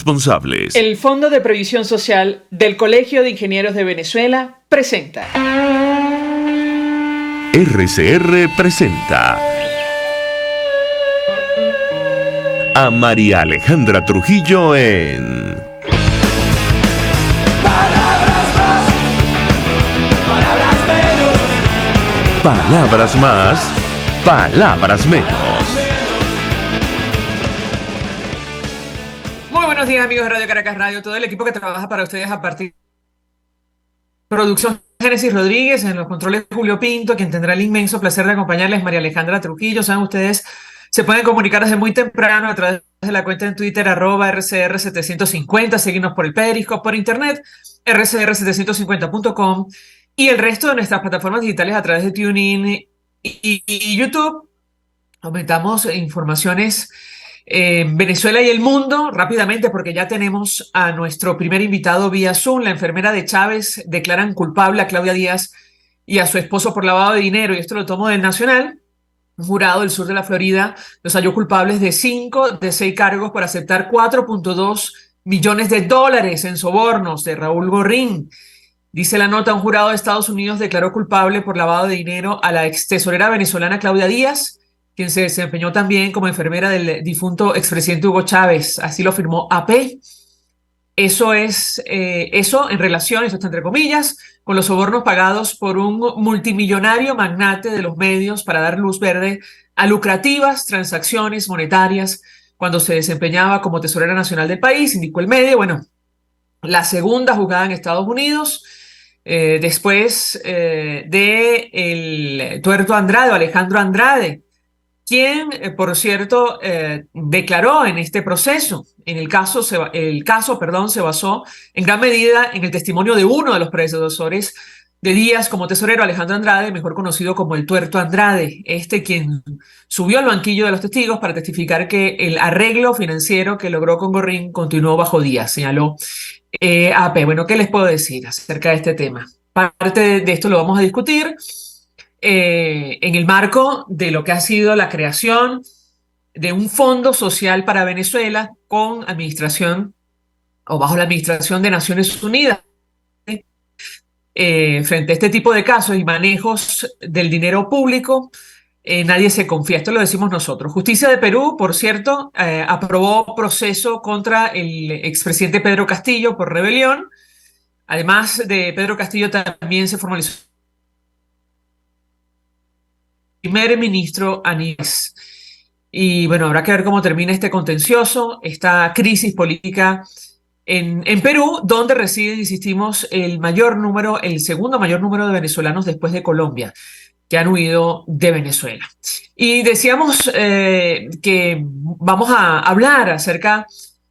responsables. El Fondo de Previsión Social del Colegio de Ingenieros de Venezuela presenta. RCR presenta a María Alejandra Trujillo en Palabras más, palabras menos. Palabras más, palabras menos. Muy buenos días, amigos de Radio Caracas Radio, todo el equipo que trabaja para ustedes a partir de Producción Génesis Rodríguez, en los controles Julio Pinto, quien tendrá el inmenso placer de acompañarles, María Alejandra Trujillo. Saben ustedes, se pueden comunicar desde muy temprano a través de la cuenta en Twitter @RCR750, seguirnos por el Periscope, por internet, rcr750.com y el resto de nuestras plataformas digitales a través de TuneIn y YouTube. Aumentamos informaciones en Venezuela y el mundo rápidamente porque ya tenemos a nuestro primer invitado vía Zoom. La enfermera de Chávez declaran culpable a Claudia Díaz y a su esposo por lavado de dinero, y esto lo tomo del Nacional. Un jurado del sur de la Florida los halló culpables de 5 de 6 cargos por aceptar $4.2 millones en sobornos de Raúl Gorrín. Dice la nota, un jurado de Estados Unidos declaró culpable por lavado de dinero a la ex tesorera venezolana Claudia Díaz, quien se desempeñó también como enfermera del difunto expresidente Hugo Chávez. Así lo firmó AP. Eso en relación, eso está entre comillas, con los sobornos pagados por un multimillonario magnate de los medios para dar luz verde a lucrativas transacciones monetarias cuando se desempeñaba como tesorera nacional del país, indicó el medio. Bueno, la segunda juzgada en Estados Unidos, después de el tuerto Andrade, o Alejandro Andrade, quien, por cierto, declaró en este proceso. El caso, se basó en gran medida en el testimonio de uno de los predecesores de Díaz como tesorero, Alejandro Andrade, mejor conocido como el tuerto Andrade, quien subió al banquillo de los testigos para testificar que el arreglo financiero que logró con Gorrín continuó bajo Díaz, señaló AP. Bueno, ¿qué les puedo decir acerca de este tema? Parte de esto lo vamos a discutir en el marco de lo que ha sido la creación de un fondo social para Venezuela con administración o bajo la administración de Naciones Unidas. Frente a este tipo de casos y manejos del dinero público, nadie se confía. Esto lo decimos nosotros. Justicia de Perú, por cierto, aprobó proceso contra el expresidente Pedro Castillo por rebelión. Además de Pedro Castillo, también se formalizó primer ministro Aníbal. Y bueno, habrá que ver cómo termina este contencioso, esta crisis política en Perú, donde reside, insistimos, el segundo mayor número de venezolanos después de Colombia, que han huido de Venezuela. Y decíamos que vamos a hablar acerca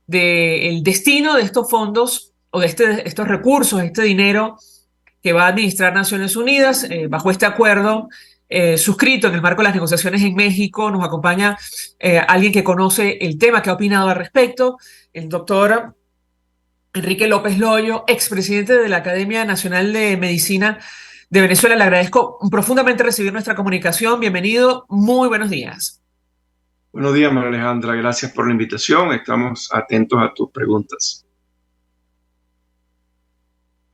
del destino de estos fondos o de estos recursos, este dinero que va a administrar Naciones Unidas bajo este acuerdo suscrito en el marco de las negociaciones en México. Nos acompaña alguien que conoce el tema, que ha opinado al respecto, el doctor Enrique López Loyo, expresidente de la Academia Nacional de Medicina de Venezuela. Le agradezco profundamente recibir nuestra comunicación. Bienvenido, muy buenos días. Buenos días, María Alejandra. Gracias por la invitación. Estamos atentos a tus preguntas.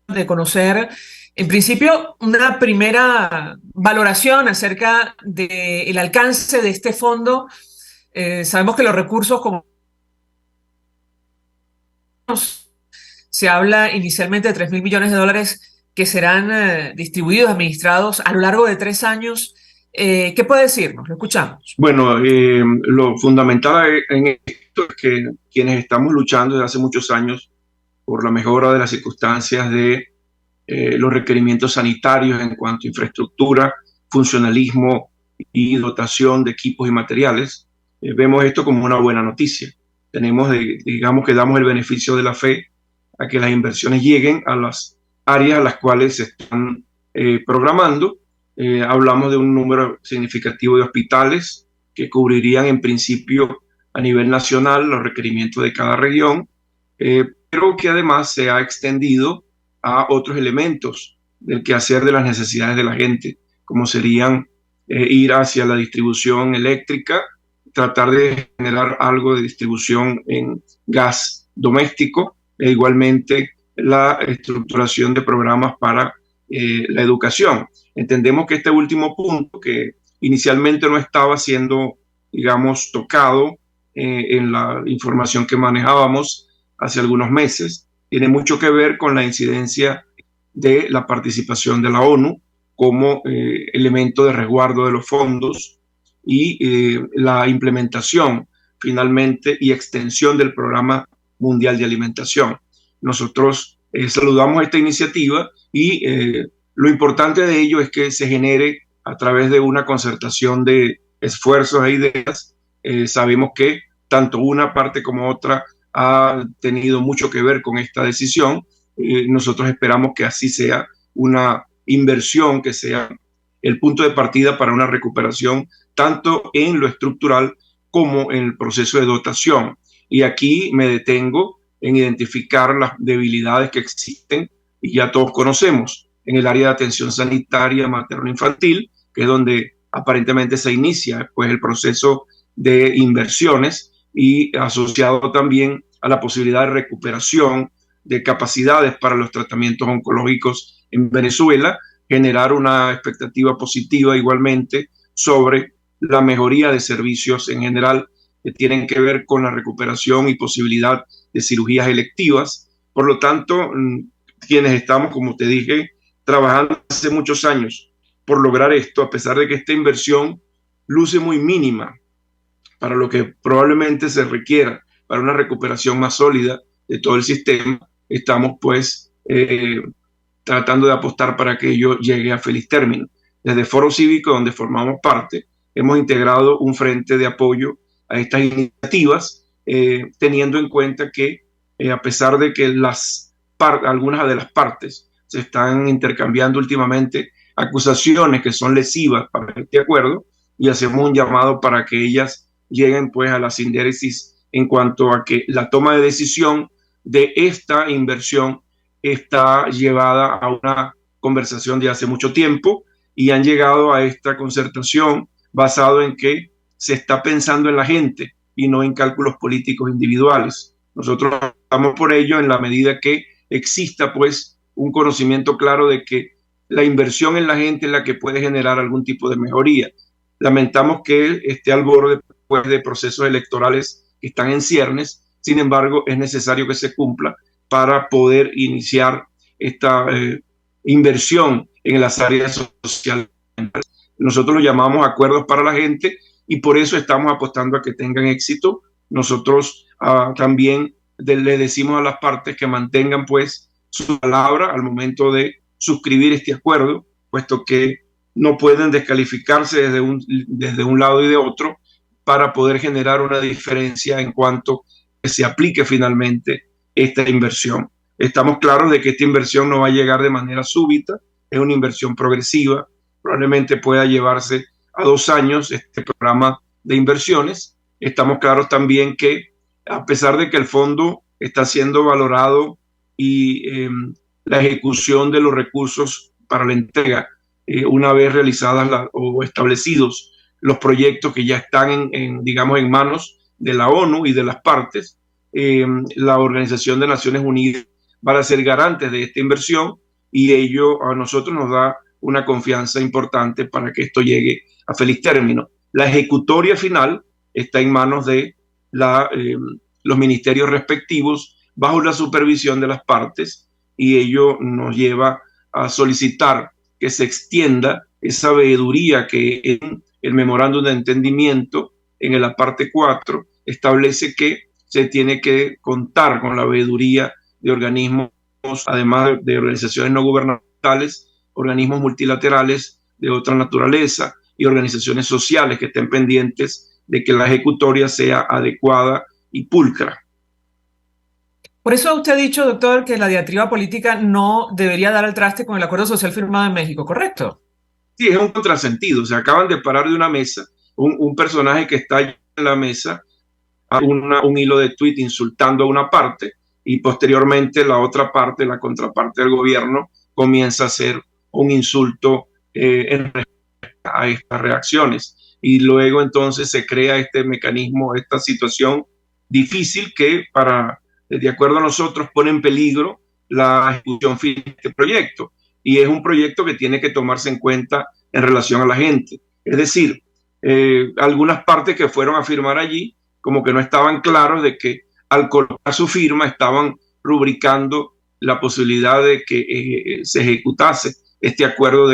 De conocer, en principio, una primera valoración acerca del alcance de este fondo. Sabemos que los recursos, como se habla inicialmente de $3.000 millones que serán distribuidos, administrados a lo largo de 3 años. ¿Qué puede decirnos? Lo escuchamos. Bueno, lo fundamental en esto es que quienes estamos luchando desde hace muchos años por la mejora de las circunstancias de los requerimientos sanitarios en cuanto a infraestructura, funcionalismo y dotación de equipos y materiales, vemos esto como una buena noticia. Digamos que damos el beneficio de la fe a que las inversiones lleguen a las áreas a las cuales se están programando. Hablamos de un número significativo de hospitales que cubrirían en principio a nivel nacional los requerimientos de cada región, pero que además se ha extendido a otros elementos del quehacer de las necesidades de la gente, como serían ir hacia la distribución eléctrica, tratar de generar algo de distribución en gas doméstico e igualmente la estructuración de programas para la educación. Entendemos que este último punto, que inicialmente no estaba siendo, digamos, tocado en la información que manejábamos hace algunos meses, tiene mucho que ver con la incidencia de la participación de la ONU como elemento de resguardo de los fondos y la implementación finalmente y extensión del Programa Mundial de Alimentación. Nosotros saludamos esta iniciativa y lo importante de ello es que se genere a través de una concertación de esfuerzos e ideas. Sabemos que tanto una parte como otra ha tenido mucho que ver con esta decisión. Nosotros esperamos que así sea una inversión, que sea el punto de partida para una recuperación tanto en lo estructural como en el proceso de dotación. Y aquí me detengo en identificar las debilidades que existen y ya todos conocemos en el área de atención sanitaria materno-infantil, que es donde aparentemente se inicia pues, el proceso de inversiones y asociado también a la posibilidad de recuperación de capacidades para los tratamientos oncológicos en Venezuela, generar una expectativa positiva igualmente sobre la mejoría de servicios en general que tienen que ver con la recuperación y posibilidad de cirugías electivas. Por lo tanto, quienes estamos, como te dije, trabajando hace muchos años por lograr esto, a pesar de que esta inversión luce muy mínima para lo que probablemente se requiera para una recuperación más sólida de todo el sistema, estamos pues tratando de apostar para que ello llegue a feliz término. Desde Foro Cívico, donde formamos parte, hemos integrado un frente de apoyo a estas iniciativas, teniendo en cuenta que a pesar de que algunas de las partes se están intercambiando últimamente acusaciones que son lesivas para este acuerdo, y hacemos un llamado para que ellas lleguen pues a la sindéresis en cuanto a que la toma de decisión de esta inversión está llevada a una conversación de hace mucho tiempo y han llegado a esta concertación basado en que se está pensando en la gente y no en cálculos políticos individuales. Nosotros estamos por ello en la medida que exista pues un conocimiento claro de que la inversión en la gente es la que puede generar algún tipo de mejoría. Lamentamos que esté al borde pues, de procesos electorales que están en ciernes, sin embargo es necesario que se cumpla para poder iniciar esta inversión en las áreas sociales. Nosotros lo llamamos acuerdos para la gente y por eso estamos apostando a que tengan éxito. Nosotros también le decimos a las partes que mantengan pues su palabra al momento de suscribir este acuerdo, puesto que no pueden descalificarse desde un lado y de otro para poder generar una diferencia en cuanto que se aplique finalmente esta inversión. Estamos claros de que esta inversión no va a llegar de manera súbita, es una inversión progresiva, probablemente pueda llevarse a 2 años este programa de inversiones. Estamos claros también que a pesar de que el fondo está siendo valorado y la ejecución de los recursos para la entrega, una vez realizadas o establecidos los proyectos que ya están digamos, en manos de la ONU y de las partes, la Organización de Naciones Unidas va a ser garante de esta inversión y ello a nosotros nos da una confianza importante para que esto llegue a feliz término. La ejecutoria final está en manos de los ministerios respectivos bajo la supervisión de las partes y ello nos lleva a solicitar que se extienda esa veeduría que en el memorándum de entendimiento en la parte 4 establece que se tiene que contar con la veeduría de organismos, además de organizaciones no gubernamentales, organismos multilaterales de otra naturaleza y organizaciones sociales que estén pendientes de que la ejecutoria sea adecuada y pulcra. Por eso usted ha dicho, doctor, que la diatriba política no debería dar al traste con el acuerdo social firmado en México, ¿correcto? Sí, es un contrasentido. Se acaban de parar de una mesa, un personaje que está en la mesa, un hilo de tweet insultando a una parte y posteriormente la otra parte, la contraparte del gobierno, comienza a hacer un insulto en respuesta a estas reacciones. Y luego entonces se crea este mecanismo, esta situación difícil que para de acuerdo a nosotros, pone en peligro la ejecución final de este proyecto. Y es un proyecto que tiene que tomarse en cuenta en relación a la gente. Es decir, algunas partes que fueron a firmar allí, como que no estaban claros de que al colocar su firma estaban rubricando la posibilidad de que se ejecutase este acuerdo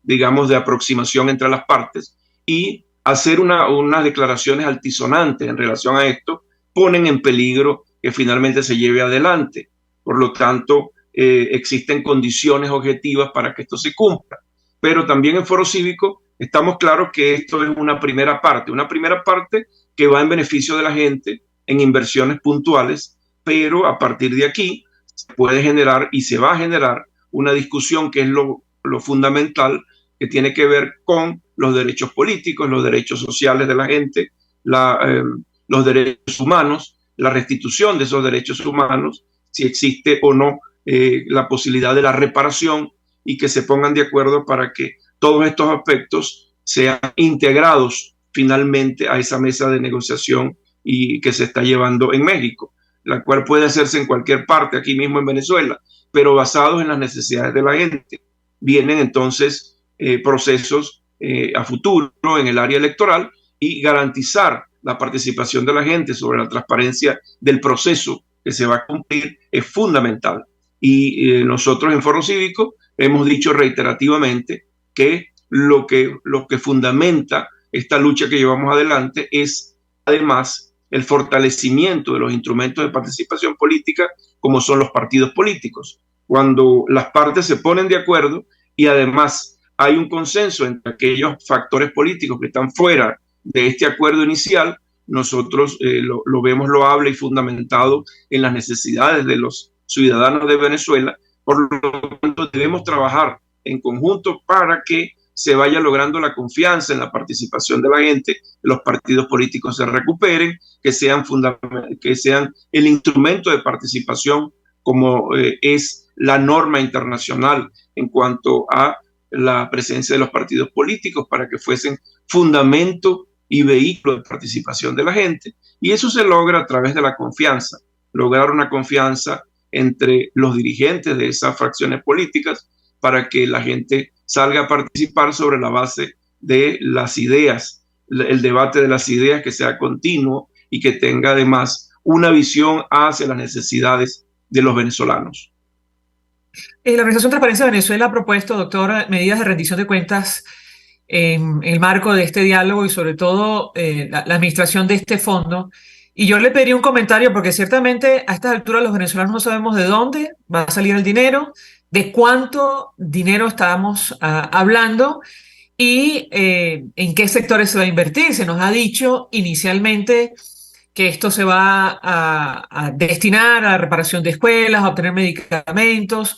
digamos, de aproximación entre las partes, y hacer unas declaraciones altisonantes en relación a esto ponen en peligro que finalmente se lleve adelante. Por lo tanto, existen condiciones objetivas para que esto se cumpla. Pero también en Foro Cívico estamos claros que esto es una primera parte que va en beneficio de la gente en inversiones puntuales, pero a partir de aquí se puede generar y se va a generar una discusión que es lo fundamental, que tiene que ver con los derechos políticos, los derechos sociales de la gente, los derechos humanos, la restitución de esos derechos humanos, si existe o no la posibilidad de la reparación, y que se pongan de acuerdo para que todos estos aspectos sean integrados finalmente a esa mesa de negociación y que se está llevando en México, la cual puede hacerse en cualquier parte, aquí mismo en Venezuela, pero basados en las necesidades de la gente. Vienen entonces procesos a futuro en el área electoral, y garantizar la participación de la gente sobre la transparencia del proceso que se va a cumplir es fundamental. Y nosotros en Foro Cívico hemos dicho reiterativamente que lo que fundamenta esta lucha que llevamos adelante es además el fortalecimiento de los instrumentos de participación política, como son los partidos políticos. Cuando las partes se ponen de acuerdo y además hay un consenso entre aquellos factores políticos que están fuera de este acuerdo inicial, nosotros lo vemos loable y fundamentado en las necesidades de los ciudadanos de Venezuela. Por lo tanto, debemos trabajar en conjunto para que se vaya logrando la confianza en la participación de la gente, los partidos políticos se recuperen, que sean el instrumento de participación como es la norma internacional en cuanto a la presencia de los partidos políticos, para que fuesen fundamento y vehículo de participación de la gente. Y eso se logra a través de la confianza, lograr una confianza entre los dirigentes de esas fracciones políticas para que la gente salga a participar sobre la base de las ideas, el debate de las ideas que sea continuo y que tenga además una visión hacia las necesidades de los venezolanos. La Organización Transparencia de Venezuela ha propuesto, doctor, medidas de rendición de cuentas en el marco de este diálogo y sobre todo la administración de este fondo. Y yo le pediría un comentario porque ciertamente a estas alturas los venezolanos no sabemos de dónde va a salir el dinero, de cuánto dinero estamos hablando y en qué sectores se va a invertir. Se nos ha dicho inicialmente que esto se va a destinar a la reparación de escuelas, a obtener medicamentos,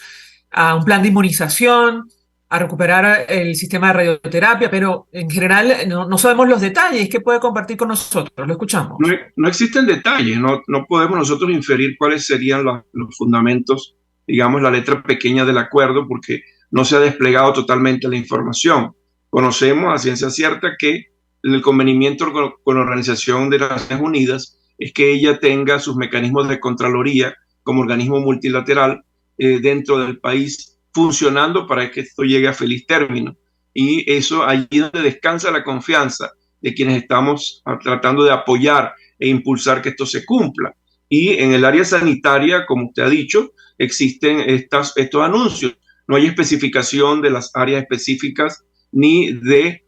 a un plan de inmunización, a recuperar el sistema de radioterapia, pero en general no sabemos los detalles. ¿Qué puede compartir con nosotros? Lo escuchamos. No existen detalles, no podemos nosotros inferir cuáles serían los fundamentos, digamos, la letra pequeña del acuerdo, porque no se ha desplegado totalmente la información. Conocemos a ciencia cierta que el convenimiento con la Organización de las Naciones Unidas es que ella tenga sus mecanismos de contraloría como organismo multilateral dentro del país, funcionando para que esto llegue a feliz término. Y eso allí donde descansa la confianza de quienes estamos tratando de apoyar e impulsar que esto se cumpla. Y en el área sanitaria, como usted ha dicho, existen estos anuncios. No hay especificación de las áreas específicas ni de,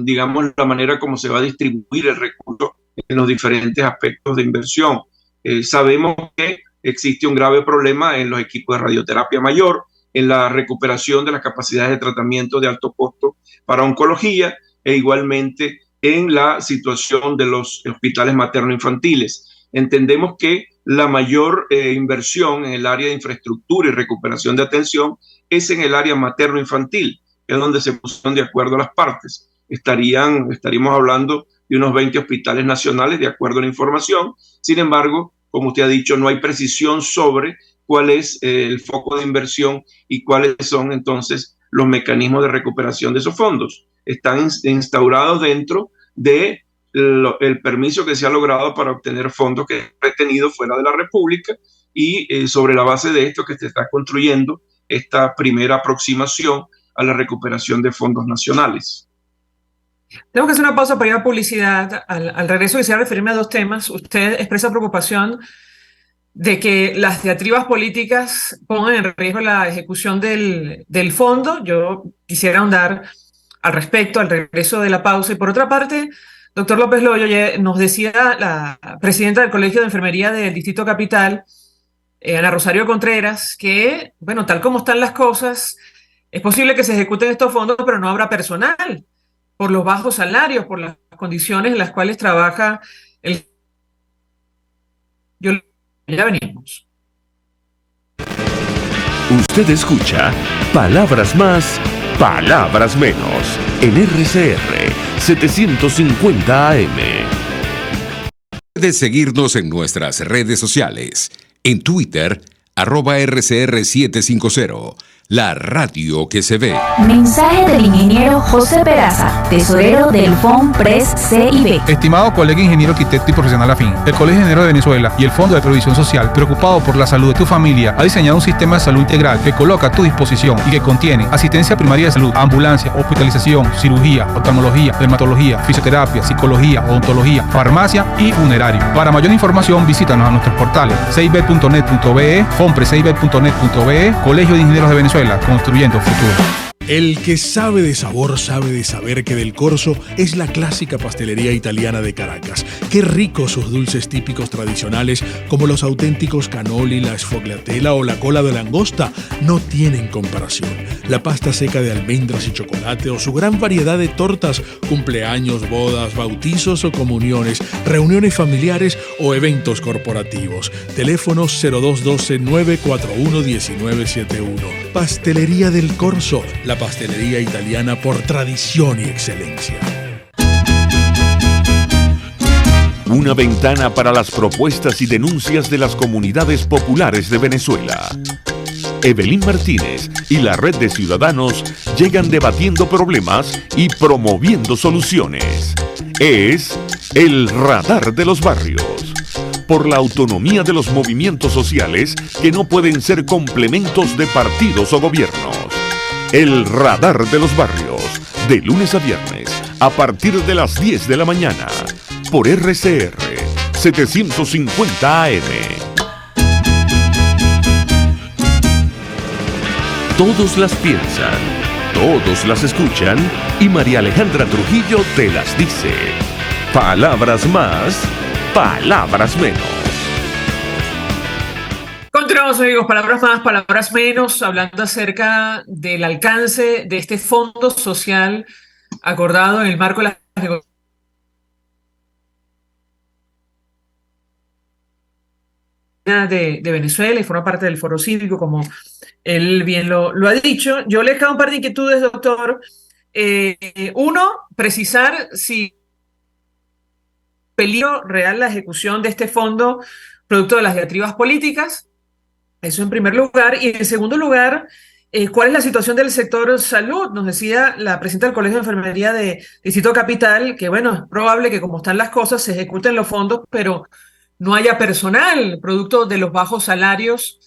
digamos, la manera como se va a distribuir el recurso en los diferentes aspectos de inversión. Sabemos que existe un grave problema en los equipos de radioterapia mayor, en la recuperación de las capacidades de tratamiento de alto costo para oncología, e igualmente en la situación de los hospitales materno-infantiles. Entendemos que la mayor inversión en el área de infraestructura y recuperación de atención es en el área materno-infantil, que es donde se pusieron de acuerdo las partes. Estaríamos hablando de unos 20 hospitales nacionales, de acuerdo a la información. Sin embargo, como usted ha dicho, no hay precisión sobre cuál es el foco de inversión y cuáles son entonces los mecanismos de recuperación de esos fondos. Están instaurados dentro de el permiso que se ha logrado para obtener fondos que han retenido fuera de la República y sobre la base de esto que se está construyendo esta primera aproximación a la recuperación de fondos nacionales. Tengo que hacer una pausa para ir a publicidad. Al regreso quisiera referirme a dos temas. Usted expresa preocupación de que las diatribas políticas pongan en riesgo la ejecución del fondo. Yo quisiera ahondar al respecto al regreso de la pausa. Y por otra parte, doctor López Loyo, nos decía la presidenta del Colegio de Enfermería del Distrito Capital, Ana Rosario Contreras, que, bueno, tal como están las cosas, es posible que se ejecuten estos fondos, pero no habrá personal por los bajos salarios, por las condiciones en las cuales trabaja el... Ya venimos. Usted escucha Palabras Más, Palabras Menos en RCR 750 AM. Puedes seguirnos en nuestras redes sociales. En Twitter, @RCR750. La radio que se ve. Mensaje del ingeniero José Peraza, tesorero del FONPRES CIB. Estimado colega ingeniero arquitecto y profesional afín, el Colegio de Ingenieros de Venezuela y el Fondo de Previsión Social, preocupado por la salud de tu familia, ha diseñado un sistema de salud integral que coloca a tu disposición y que contiene asistencia primaria de salud, ambulancia, hospitalización, cirugía, oftalmología, dermatología, fisioterapia, psicología, odontología, farmacia y funerario. Para mayor información, visítanos a nuestros portales cib.net.be, fonprescib.net.be, Colegio de Ingenieros de Venezuela, construyendo futuro. El que sabe de sabor sabe de saber que Del Corso es la clásica pastelería italiana de Caracas. Qué ricos sus dulces típicos tradicionales como los auténticos cannoli, la sfogliatella o la cola de langosta no tienen comparación. La pasta seca de almendras y chocolate o su gran variedad de tortas, cumpleaños, bodas, bautizos o comuniones, reuniones familiares o eventos corporativos. Teléfonos 0212-941-1971. Pastelería Del Corso, la pastelería italiana por tradición y excelencia. Una ventana para las propuestas y denuncias de las comunidades populares de Venezuela. Evelyn Martínez y la red de ciudadanos llegan debatiendo problemas y promoviendo soluciones. Es el Radar de los Barrios. Por la autonomía de los movimientos sociales que no pueden ser complementos de partidos o gobiernos. El Radar de los Barrios, de lunes a viernes, a partir de las 10 de la mañana, por RCR 750 AM. Todos las piensan, todos las escuchan y María Alejandra Trujillo te las dice. Palabras más, palabras menos. Continuamos, amigos, palabras más, palabras menos, hablando acerca del alcance de este fondo social acordado en el marco de las negociaciones de Venezuela y forma parte del Foro Cívico, como él bien lo ha dicho. Yo le he dejado un par de inquietudes, doctor. Uno, precisar si peligro real la ejecución de este fondo producto de las diatribas políticas. Eso en primer lugar. Y en segundo lugar, ¿cuál es la situación del sector salud? Nos decía la presidenta del Colegio de Enfermería de Distrito Capital que, bueno, es probable que como están las cosas se ejecuten los fondos, pero no haya personal, producto de los bajos salarios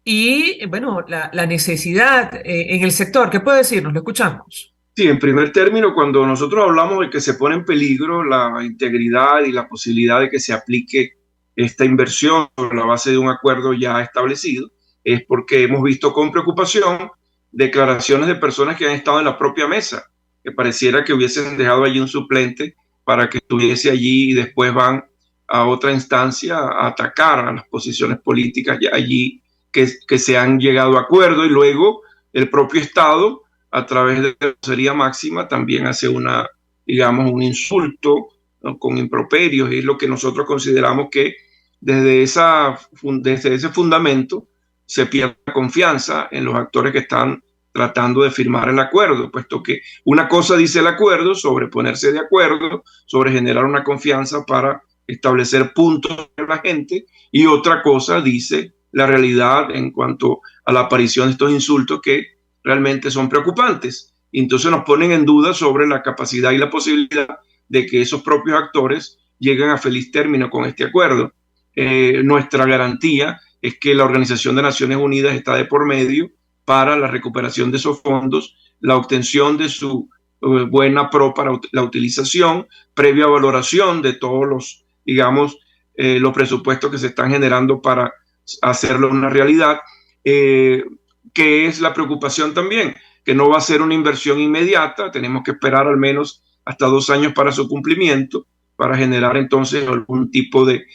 y, bueno, la necesidad en el sector. ¿Qué puede decirnos? Lo escuchamos. Sí, en primer término, cuando nosotros hablamos de que se pone en peligro la integridad y la posibilidad de que se aplique esta inversión sobre la base de un acuerdo ya establecido, es porque hemos visto con preocupación declaraciones de personas que han estado en la propia mesa, que pareciera que hubiesen dejado allí un suplente para que estuviese allí y después van a otra instancia a atacar a las posiciones políticas ya allí que se han llegado a acuerdo, y luego el propio Estado, a través de la vocería máxima, también hace un insulto, ¿no?, con improperios, y es lo que nosotros consideramos que desde ese fundamento se pierde la confianza en los actores que están tratando de firmar el acuerdo, puesto que una cosa dice el acuerdo sobre ponerse de acuerdo, sobre generar una confianza para establecer puntos de la gente, y otra cosa dice la realidad en cuanto a la aparición de estos insultos que realmente son preocupantes. Y entonces nos ponen en duda sobre la capacidad y la posibilidad de que esos propios actores lleguen a feliz término con este acuerdo. Nuestra garantía es que la Organización de Naciones Unidas está de por medio para la recuperación de esos fondos, la obtención de su buena pro para la utilización, previa valoración de todos los, digamos, los presupuestos que se están generando para hacerlo una realidad, que es la preocupación también, que no va a ser una inversión inmediata, tenemos que esperar al menos hasta 2 años para su cumplimiento, para generar entonces algún tipo de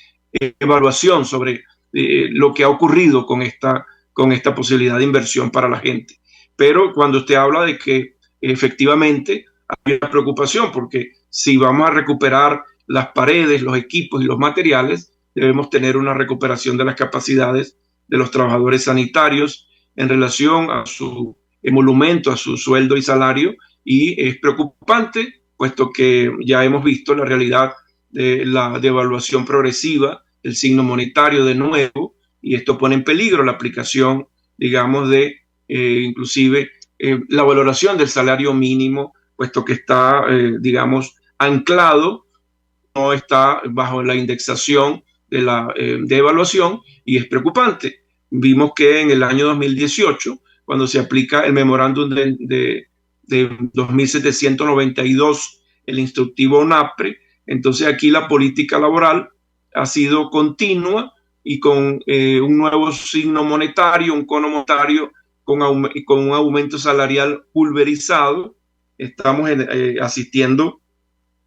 evaluación sobre lo que ha ocurrido con esta posibilidad de inversión para la gente. Pero cuando usted habla de que efectivamente hay una preocupación, porque si vamos a recuperar las paredes, los equipos y los materiales, debemos tener una recuperación de las capacidades de los trabajadores sanitarios en relación a su emolumento, a su sueldo y salario, y es preocupante, puesto que ya hemos visto la realidad de la devaluación progresiva del signo monetario de nuevo, y esto pone en peligro la aplicación, digamos, de inclusive la valoración del salario mínimo, puesto que está, digamos, anclado, no está bajo la indexación de la devaluación, y es preocupante. Vimos que en el año 2018, cuando se aplica el memorándum de 2792, el instructivo ONAPRE, entonces aquí la política laboral ha sido continua y con un nuevo signo monetario, un cono monetario con un aumento salarial pulverizado. Estamos asistiendo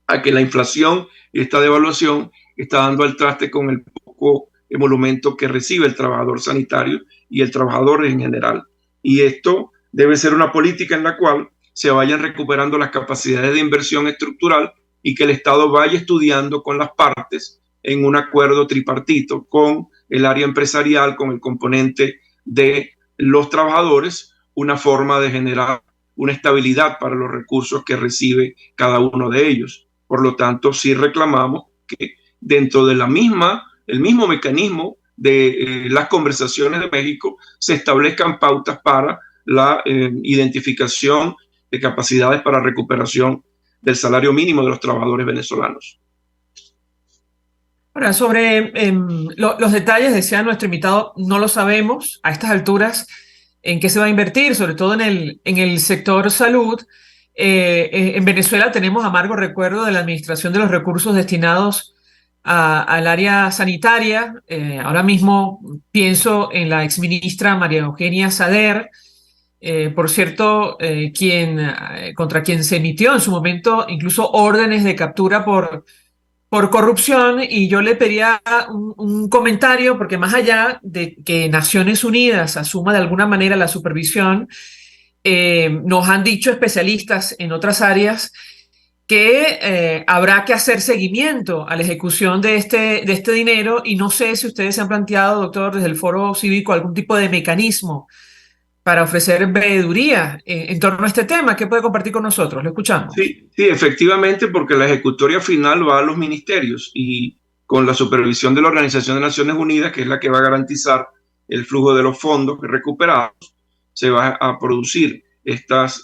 a que la inflación y esta devaluación está dando al traste con el poco emolumento que recibe el trabajador sanitario y el trabajador en general. Y esto debe ser una política en la cual se vayan recuperando las capacidades de inversión estructural y que el Estado vaya estudiando con las partes en un acuerdo tripartito con el área empresarial, con el componente de los trabajadores, una forma de generar una estabilidad para los recursos que recibe cada uno de ellos. Por lo tanto, sí reclamamos que dentro de el mismo mecanismo de las conversaciones de México se establezcan pautas para la identificación de capacidades para recuperación del salario mínimo de los trabajadores venezolanos. Ahora, sobre los detalles, decía nuestro invitado, no lo sabemos a estas alturas en qué se va a invertir, sobre todo en el sector salud. En Venezuela tenemos amargo recuerdo de la administración de los recursos destinados al área sanitaria. Ahora mismo pienso en la exministra María Eugenia Sader, por cierto, contra quien se emitió en su momento incluso órdenes de captura por corrupción, y yo le pedía un comentario, porque más allá de que Naciones Unidas asuma de alguna manera la supervisión, nos han dicho especialistas en otras áreas que habrá que hacer seguimiento a la ejecución de este dinero, y no sé si ustedes se han planteado, doctor, desde el Foro Cívico, algún tipo de mecanismo para ofrecer veeduría en torno a este tema. ¿Qué puede compartir con nosotros? Lo escuchamos. Sí, efectivamente, porque la ejecutoria final va a los ministerios y con la supervisión de la Organización de Naciones Unidas, que es la que va a garantizar el flujo de los fondos recuperados, se va a producir estas,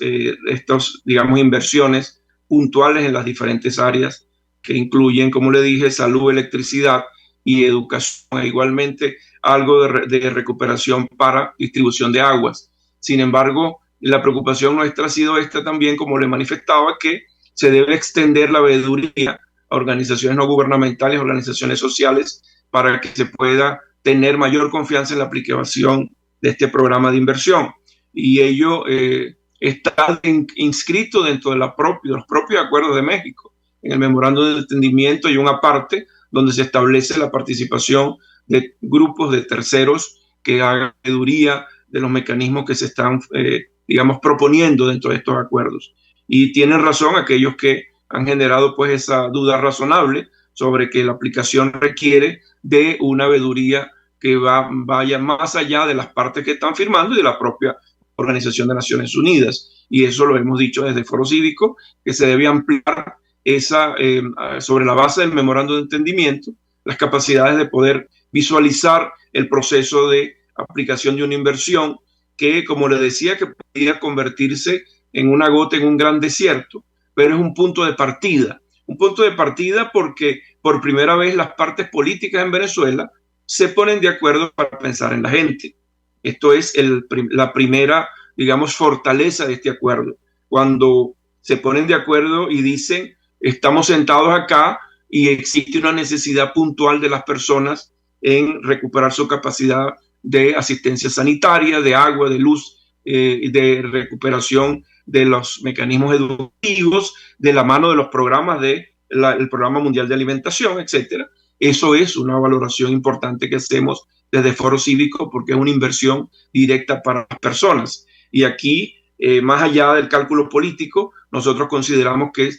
digamos, inversiones puntuales en las diferentes áreas que incluyen, como le dije, salud, electricidad y educación, e igualmente algo de recuperación para distribución de aguas. Sin embargo, la preocupación nuestra ha sido esta también, como le manifestaba, que se debe extender la veeduría a organizaciones no gubernamentales, organizaciones sociales, para que se pueda tener mayor confianza en la aplicación de este programa de inversión. Y ello está inscrito dentro de los propios acuerdos de México. En el memorándum de entendimiento hay una parte donde se establece la participación de grupos de terceros que hagan veeduría de los mecanismos que se están, digamos, proponiendo dentro de estos acuerdos. Y tienen razón aquellos que han generado pues esa duda razonable sobre que la aplicación requiere de una veeduría que vaya más allá de las partes que están firmando y de la propia Organización de Naciones Unidas. Y eso lo hemos dicho desde el Foro Cívico, que se debe ampliar sobre la base del memorándum de entendimiento, las capacidades de poder visualizar el proceso de aplicación de una inversión que, como le decía, que podría convertirse en una gota en un gran desierto, pero es un punto de partida, un punto de partida porque por primera vez las partes políticas en Venezuela se ponen de acuerdo para pensar en la gente. Esto es la primera, digamos, fortaleza de este acuerdo. Cuando se ponen de acuerdo y dicen, estamos sentados acá y existe una necesidad puntual de las personas en recuperar su capacidad de asistencia sanitaria, de agua, de luz, de recuperación de los mecanismos educativos, de la mano de los programas del Programa Mundial de Alimentación, etcétera. Eso es una valoración importante que hacemos desde Foro Cívico porque es una inversión directa para las personas. Y aquí, más allá del cálculo político, nosotros consideramos que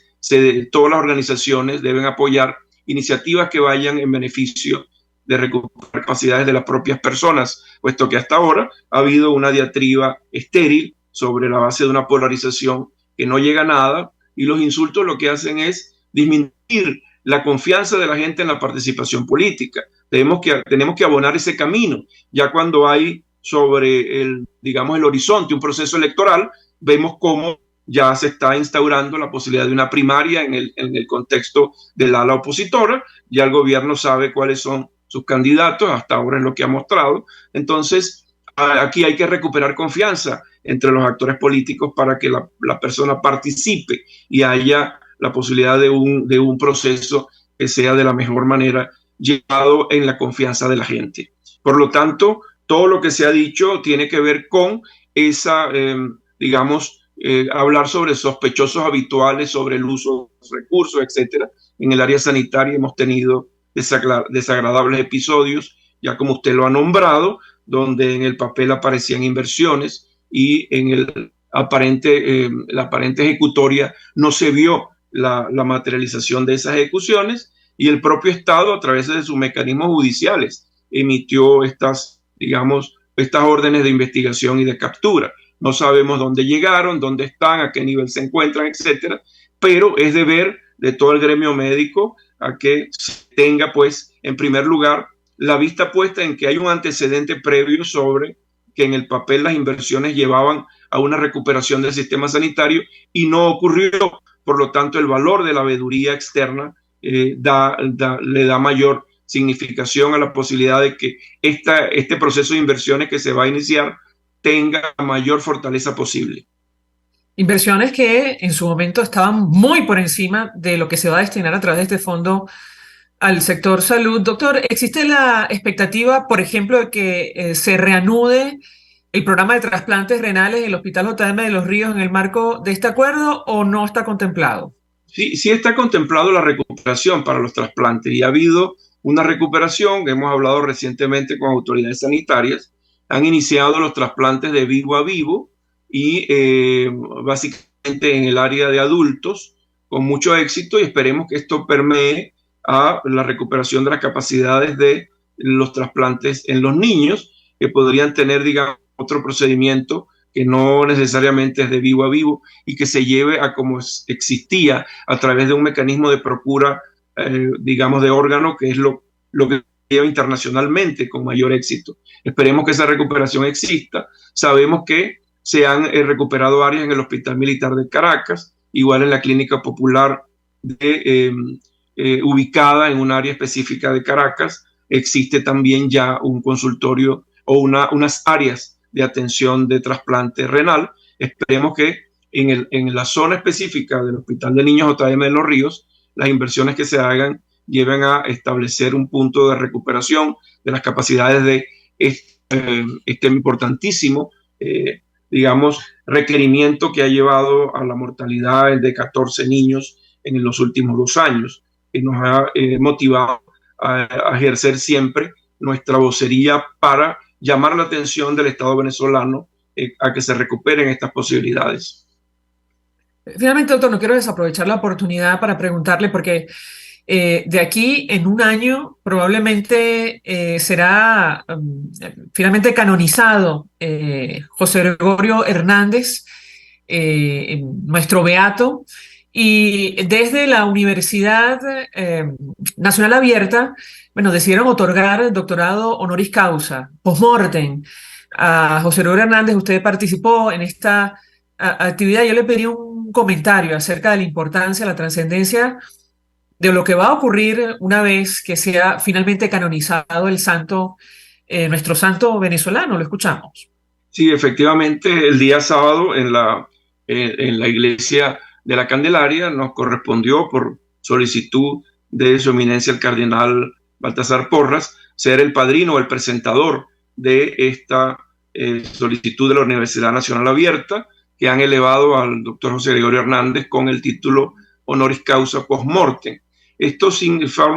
todas las organizaciones deben apoyar iniciativas que vayan en beneficio de recuperar capacidades de las propias personas, puesto que hasta ahora ha habido una diatriba estéril sobre la base de una polarización que no llega a nada, y los insultos lo que hacen es disminuir la confianza de la gente en la participación política. Tenemos que abonar ese camino. Ya cuando hay sobre el horizonte un proceso electoral, vemos cómo ya se está instaurando la posibilidad de una primaria en el contexto del ala opositora. Ya el gobierno sabe cuáles son sus candidatos, hasta ahora es lo que ha mostrado. Entonces, aquí hay que recuperar confianza entre los actores políticos para que la persona participe y haya la posibilidad de un proceso que sea de la mejor manera llevado en la confianza de la gente. Por lo tanto, todo lo que se ha dicho tiene que ver con esa, hablar sobre sospechosos habituales, sobre el uso de los recursos, etcétera. En el área sanitaria hemos tenido desagradables episodios, ya como usted lo ha nombrado, donde en el papel aparecían inversiones y en la aparente ejecutoria no se vio la materialización de esas ejecuciones, y el propio Estado, a través de sus mecanismos judiciales, emitió estas órdenes de investigación y de captura. No sabemos dónde llegaron, dónde están, a qué nivel se encuentran, etcétera, pero es deber de todo el gremio médico a que tenga, pues, en primer lugar, la vista puesta en que hay un antecedente previo sobre que en el papel las inversiones llevaban a una recuperación del sistema sanitario y no ocurrió. Por lo tanto, el valor de la veeduría externa le da mayor significación a la posibilidad de que este proceso de inversiones que se va a iniciar tenga la mayor fortaleza posible. Inversiones que en su momento estaban muy por encima de lo que se va a destinar a través de este fondo al sector salud. Doctor, ¿existe la expectativa, por ejemplo, de que se reanude el programa de trasplantes renales en el Hospital JM de Los Ríos en el marco de este acuerdo, o no está contemplado? Sí está contemplado la recuperación para los trasplantes, y ha habido una recuperación. Hemos hablado recientemente con autoridades sanitarias. Han iniciado los trasplantes de vivo a vivo y básicamente en el área de adultos con mucho éxito, y esperemos que esto permee a la recuperación de las capacidades de los trasplantes en los niños, que podrían tener, otro procedimiento que no necesariamente es de vivo a vivo y que se lleve a como existía a través de un mecanismo de procura, de órgano, que es lo que lleva internacionalmente con mayor éxito. Esperemos que esa recuperación exista. Sabemos que se han recuperado áreas en el Hospital Militar de Caracas, igual en la Clínica Popular ubicada en un área específica de Caracas. Existe también ya un consultorio o unas áreas de atención de trasplante renal. Esperemos que en la zona específica del Hospital de Niños JM de Los Ríos, las inversiones que se hagan lleven a establecer un punto de recuperación de las capacidades de este importantísimo, requerimiento que ha llevado a la mortalidad de 14 niños en los últimos 2 años, que nos ha motivado a ejercer siempre nuestra vocería para llamar la atención del Estado venezolano a que se recuperen estas posibilidades. Finalmente, doctor, no quiero desaprovechar la oportunidad para preguntarle, porque de aquí en un año probablemente será finalmente canonizado José Gregorio Hernández, nuestro beato, y desde la Universidad Nacional Abierta, decidieron otorgar el doctorado honoris causa, post-mortem, a José Gregorio Hernández. Usted participó en esta actividad. Yo le pedí un comentario acerca de la importancia, la trascendencia de lo que va a ocurrir una vez que sea finalmente canonizado el santo, nuestro santo venezolano. Lo escuchamos. Sí, efectivamente, el día sábado en la iglesia de la Candelaria nos correspondió, por solicitud de su eminencia el cardenal Baltasar Porras, ser el padrino o el presentador de esta solicitud de la Universidad Nacional Abierta, que han elevado al doctor José Gregorio Hernández con el título honoris causa post mortem. Esto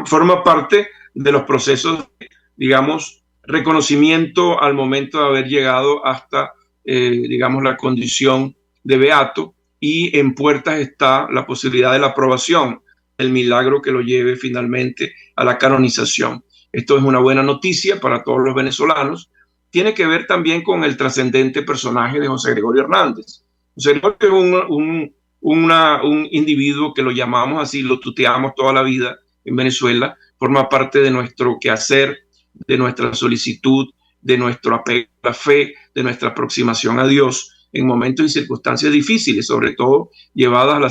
forma parte de los procesos, digamos, reconocimiento al momento de haber llegado hasta, digamos, la condición de beato, y en puertas está la posibilidad de la aprobación, el milagro que lo lleve finalmente a la canonización. Esto es una buena noticia para todos los venezolanos. Tiene que ver también con el trascendente personaje de José Gregorio Hernández. José Gregorio es un individuo que lo llamamos así, lo tuteamos toda la vida en Venezuela, forma parte de nuestro quehacer, de nuestra solicitud, de nuestro apego a la fe, de nuestra aproximación a Dios en momentos y circunstancias difíciles, sobre todo llevadas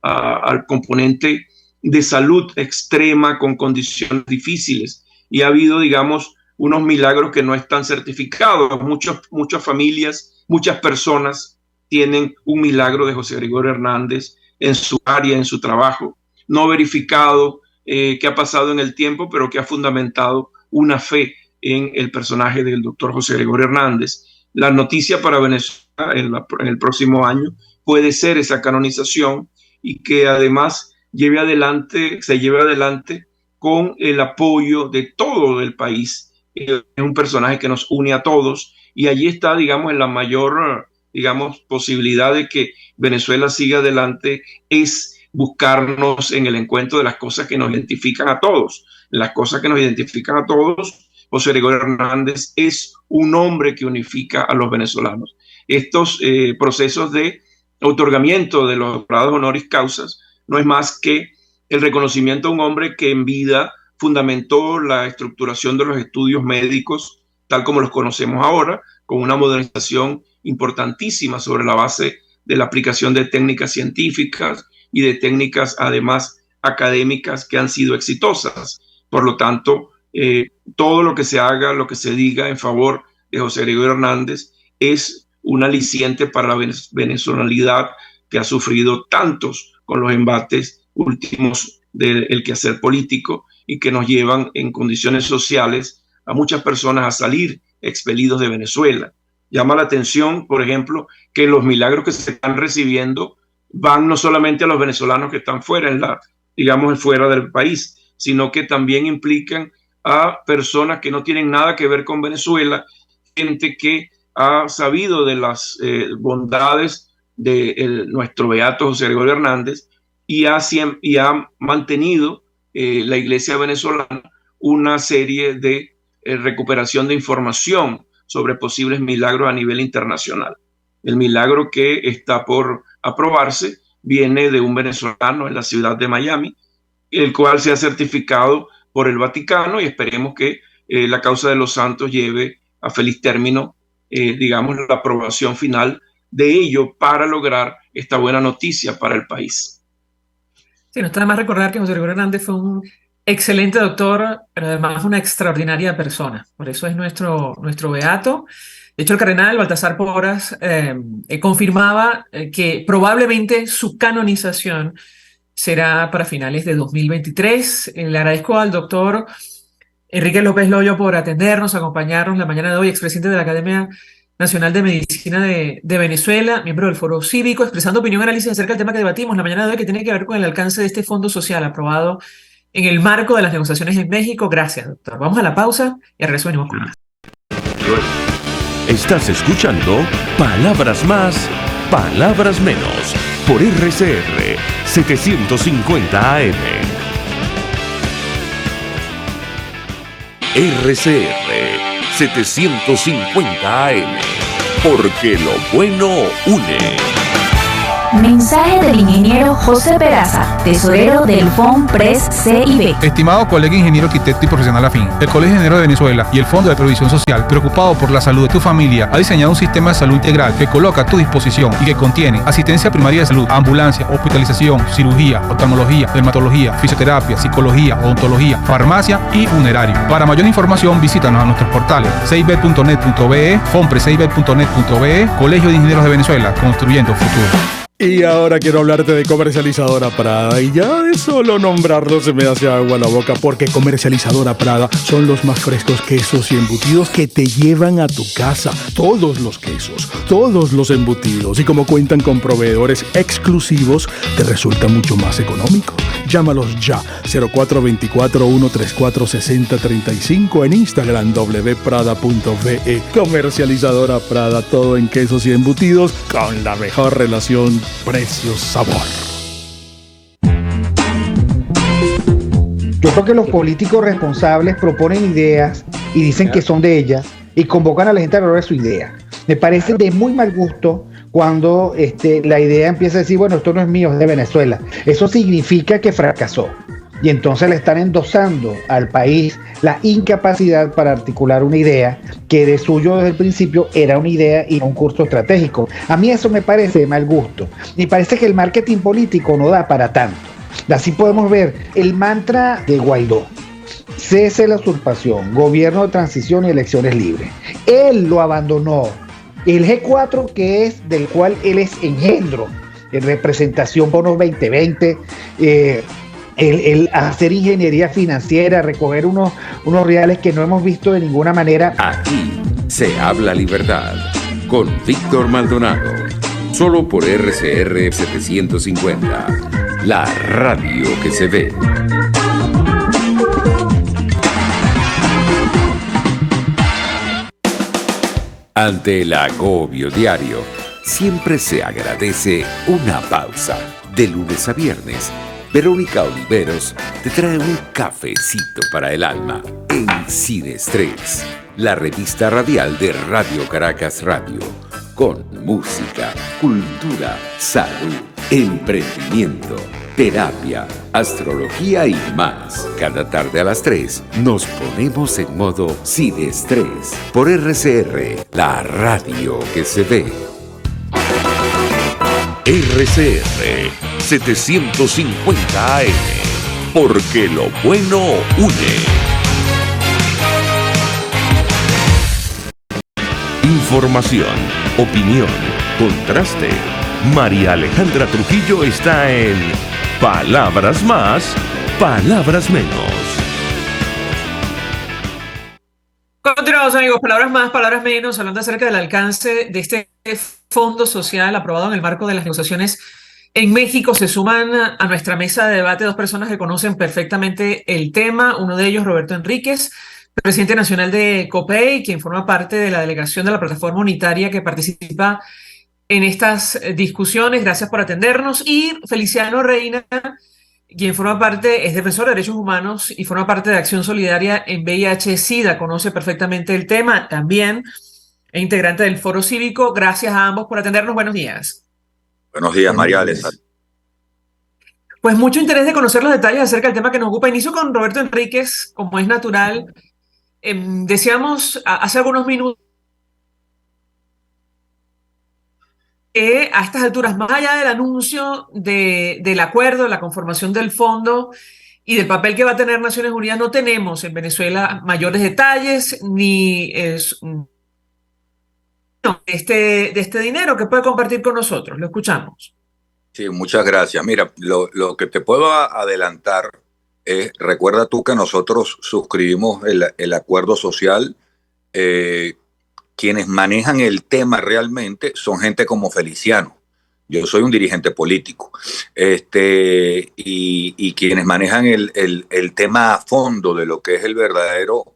al componente de salud extrema con condiciones difíciles. Y ha habido, digamos, unos milagros que no están certificados. Muchas familias, muchas personas tienen un milagro de José Gregorio Hernández en su área, en su trabajo, no verificado, que ha pasado en el tiempo, pero que ha fundamentado una fe en el personaje del doctor José Gregorio Hernández. La noticia para Venezuela en el próximo año puede ser esa canonización, y que además se lleve adelante con el apoyo de todo el país. Es un personaje que nos une a todos, y allí está, digamos, en la mayor, digamos, posibilidad de que Venezuela siga adelante, es buscarnos en el encuentro de las cosas que nos identifican a todos. Las cosas que nos identifican a todos, José Gregorio Hernández es un hombre que unifica a los venezolanos. Estos procesos de otorgamiento de los grados honoris causas no es más que el reconocimiento a un hombre que en vida fundamentó la estructuración de los estudios médicos tal como los conocemos ahora, con una modernización importantísima sobre la base de la aplicación de técnicas científicas y de técnicas además académicas que han sido exitosas. Por lo tanto, todo lo que se haga, lo que se diga en favor de José Gregorio Hernández es un aliciente para la venezolanidad que ha sufrido tantos con los embates últimos del quehacer político, y que nos llevan en condiciones sociales a muchas personas a salir expelidos de Venezuela. Llama la atención, por ejemplo, que los milagros que se están recibiendo van no solamente a los venezolanos que están fuera, fuera del país, sino que también implican a personas que no tienen nada que ver con Venezuela, gente que ha sabido de las bondades de nuestro beato José Gregorio Hernández, y ha mantenido la iglesia venezolana una serie de recuperación de información sobre posibles milagros a nivel internacional. El milagro que está por aprobarse viene de un venezolano en la ciudad de Miami, el cual se ha certificado por el Vaticano, y esperemos que la causa de los santos lleve a feliz término, la aprobación final de ello, para lograr esta buena noticia para el país. Sí, no está de más recordar que José Gregorio Hernández fue un excelente doctor, pero además una extraordinaria persona. Por eso es nuestro beato. De hecho, el cardenal Baltasar Porras confirmaba que probablemente su canonización será para finales de 2023. Le agradezco al doctor Enrique López Loyo por atendernos, acompañarnos la mañana de hoy, expresidente de la Academia Nacional de Medicina de Venezuela, miembro del Foro Cívico, expresando opinión y análisis acerca del tema que debatimos la mañana de hoy, que tiene que ver con el alcance de este fondo social aprobado en el marco de las negociaciones en México. Gracias, doctor. Vamos a la pausa y al regreso venimos con más. Estás escuchando Palabras Más, Palabras Menos, por RCR 750 AM. RCR 750 AM, porque lo bueno une. Mensaje del ingeniero José Peraza, tesorero del FONPRES CIB. Estimado colega ingeniero arquitecto y profesional afín, el Colegio de Ingenieros de Venezuela y el Fondo de Previsión Social, preocupado por la salud de tu familia, ha diseñado un sistema de salud integral que coloca a tu disposición y que contiene asistencia primaria de salud, ambulancia, hospitalización, cirugía, oftalmología, dermatología, fisioterapia, psicología, odontología, farmacia y funerario. Para mayor información, visítanos a nuestros portales cib.net.be, fonprescib.net.be, Colegio de Ingenieros de Venezuela, construyendo futuro. Y ahora quiero hablarte de Comercializadora Prada, y ya de solo nombrarlo se me hace agua la boca, porque Comercializadora Prada son los más frescos quesos y embutidos que te llevan a tu casa. Todos los quesos, todos los embutidos, y como cuentan con proveedores exclusivos, te resulta mucho más económico. Llámalos ya, 0424-134-6035, en Instagram wprada.ve. Comercializadora Prada, todo en quesos y embutidos con la mejor relación precio-sabor. Yo creo que los políticos responsables proponen ideas y dicen que son de ellas y convocan a la gente a hablar de su idea. Me parece de muy mal gusto cuando la idea empieza a decir, bueno, esto no es mío, es de Venezuela. Eso significa que fracasó. Y entonces le están endosando al país la incapacidad para articular una idea que de suyo desde el principio era una idea y no un curso estratégico. A mí eso me parece de mal gusto. Me parece que el marketing político no da para tanto. Así podemos ver el mantra de Guaidó: cese la usurpación, gobierno de transición y elecciones libres. Él lo abandonó. El G4, que es del cual él es engendro, en representación bonos 2020, el hacer ingeniería financiera, recoger unos reales que no hemos visto de ninguna manera. Aquí se habla libertad con Víctor Maldonado, solo por RCR 750, la radio que se ve. Ante el agobio diario, siempre se agradece una pausa. De lunes a viernes, Verónica Oliveros te trae un cafecito para el alma en Sin Estrés, la revista radial de Radio Caracas Radio, con música, cultura, salud, emprendimiento, terapia, astrología y más. Cada tarde a las 3 nos ponemos en modo Sin Estrés por RCR, la radio que se ve. RCR 750 AM, porque lo bueno une. Información, opinión, contraste. María Alejandra Trujillo está en Palabras Más, Palabras Menos. Continuamos, amigos. Palabras más, palabras menos, hablando acerca del alcance de este fondo social aprobado en el marco de las negociaciones en México. Se suman a nuestra mesa de debate dos personas que conocen perfectamente el tema. Uno de ellos, Roberto Enríquez, presidente nacional de COPEI, quien forma parte de la delegación de la plataforma unitaria que participa en estas discusiones. Gracias por atendernos. Y Feliciano Reina, quien forma parte, es defensor de derechos humanos y forma parte de Acción Solidaria en VIH-Sida, conoce perfectamente el tema también, e integrante del Foro Cívico. Gracias a ambos por atendernos. Buenos días. Buenos días, María Alejandra. Pues mucho interés de conocer los detalles acerca del tema que nos ocupa. Inicio con Roberto Enríquez, como es natural. Decíamos hace algunos minutos que a estas alturas, más allá del anuncio del acuerdo, de la conformación del fondo y del papel que va a tener Naciones Unidas, no tenemos en Venezuela mayores detalles ni de este dinero que puede compartir con nosotros. Lo escuchamos. Sí, muchas gracias. Mira, lo que te puedo adelantar es, recuerda tú que nosotros suscribimos el acuerdo social. Quienes manejan el tema realmente son gente como Feliciano. Yo soy un dirigente político. Y quienes manejan el tema a fondo de lo que es el verdadero,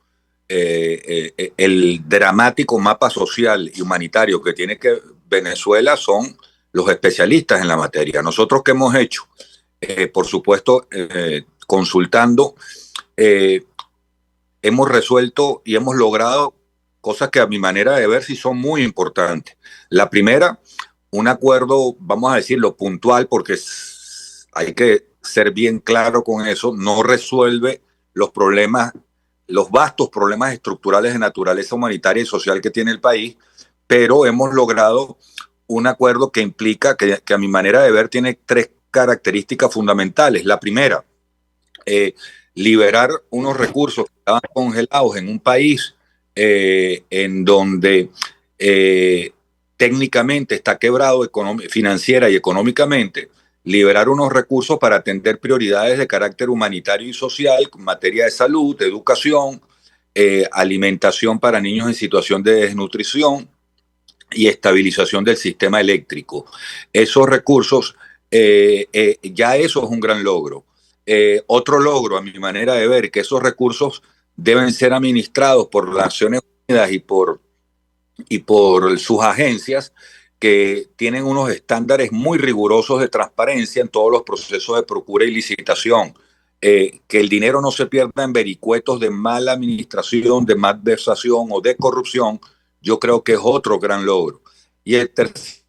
el dramático mapa social y humanitario que tiene que Venezuela son los especialistas en la materia. Nosotros, ¿qué hemos hecho? Por supuesto, consultando, hemos resuelto y hemos logrado cosas que a mi manera de ver sí son muy importantes. La primera, un acuerdo, vamos a decirlo, puntual, porque hay que ser bien claro con eso, no resuelve los problemas, los vastos problemas estructurales de naturaleza humanitaria y social que tiene el país, pero hemos logrado un acuerdo que implica, que a mi manera de ver tiene tres características fundamentales. La primera, liberar unos recursos que estaban congelados en un país en donde técnicamente está quebrado financiera y económicamente, liberar unos recursos para atender prioridades de carácter humanitario y social, en materia de salud, de educación, alimentación para niños en situación de desnutrición y estabilización del sistema eléctrico. Esos recursos, ya eso es un gran logro. Otro logro, a mi manera de ver, que esos recursos deben ser administrados por las Naciones Unidas y por sus agencias, que tienen unos estándares muy rigurosos de transparencia en todos los procesos de procura y licitación. Que el dinero no se pierda en vericuetos de mala administración, de malversación o de corrupción, yo creo que es otro gran logro. Y el tercer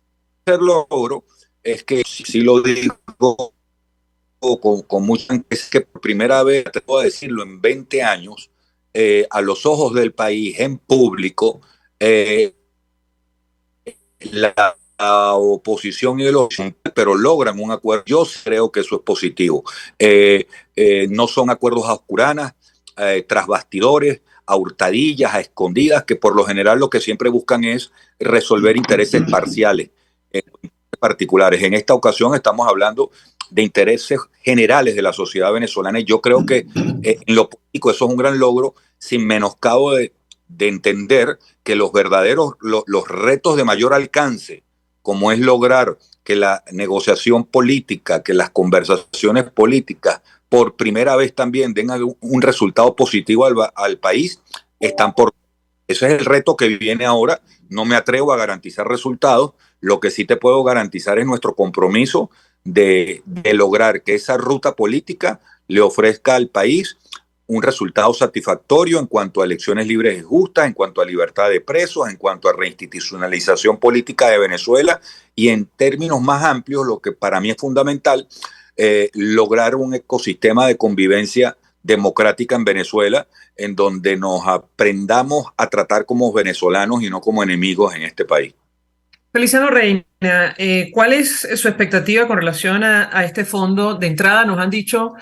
logro es que, si lo digo con mucha, es que por primera vez, te puedo decirlo, en 20 años, a los ojos del país, en público, la oposición y el oposición, pero logran un acuerdo. Yo creo que eso es positivo. No son acuerdos a oscuranas, tras bastidores, a hurtadillas, a escondidas, que por lo general lo que siempre buscan es resolver intereses parciales, particulares. En esta ocasión estamos hablando de intereses generales de la sociedad venezolana, y yo creo que en lo político eso es un gran logro, sin menoscabo de entender que los verdaderos, los retos de mayor alcance, como es lograr que la negociación política, que las conversaciones políticas por primera vez también den un resultado positivo al país, están por... Ese es el reto que viene ahora. No me atrevo a garantizar resultados. Lo que sí te puedo garantizar es nuestro compromiso de lograr que esa ruta política le ofrezca al país un resultado satisfactorio en cuanto a elecciones libres y justas, en cuanto a libertad de presos, en cuanto a reinstitucionalización política de Venezuela, y en términos más amplios, lo que para mí es fundamental, lograr un ecosistema de convivencia democrática en Venezuela, en donde nos aprendamos a tratar como venezolanos y no como enemigos en este país. Feliciano Reina, ¿cuál es su expectativa con relación a este fondo? De entrada nos han dicho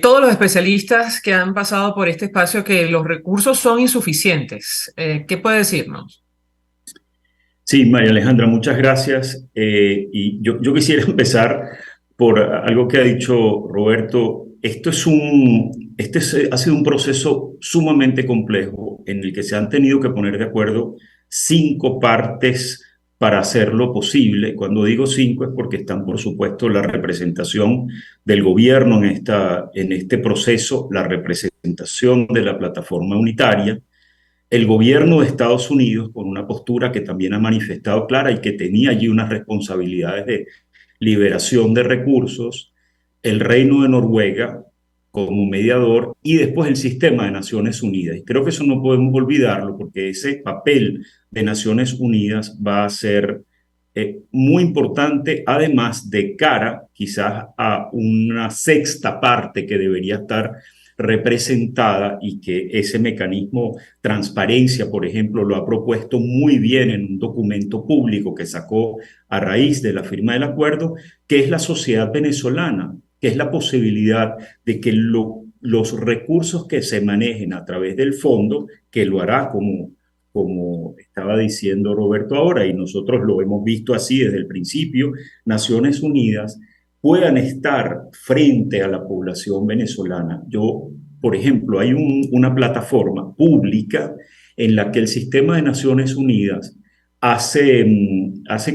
todos los especialistas que han pasado por este espacio que los recursos son insuficientes. ¿Qué puede decirnos? Sí, María Alejandra, muchas gracias. Y yo quisiera empezar por algo que ha dicho Roberto. Ha sido un proceso sumamente complejo en el que se han tenido que poner de acuerdo 5 partes para hacerlo posible. Cuando digo 5 es porque están, por supuesto, la representación del gobierno en este proceso, la representación de la plataforma unitaria, el gobierno de Estados Unidos, con una postura que también ha manifestado clara y que tenía allí unas responsabilidades de liberación de recursos, el Reino de Noruega como mediador, y después el sistema de Naciones Unidas. Y creo que eso no podemos olvidarlo, porque ese papel de Naciones Unidas va a ser muy importante, además de cara quizás a una sexta parte que debería estar representada, y que ese mecanismo transparencia, por ejemplo, lo ha propuesto muy bien en un documento público que sacó a raíz de la firma del acuerdo, que es la sociedad venezolana, que es la posibilidad de que los recursos que se manejen a través del fondo, que lo hará como estaba diciendo Roberto ahora, y nosotros lo hemos visto así desde el principio, Naciones Unidas, puedan estar frente a la población venezolana. Por ejemplo, hay una plataforma pública en la que el sistema de Naciones Unidas hace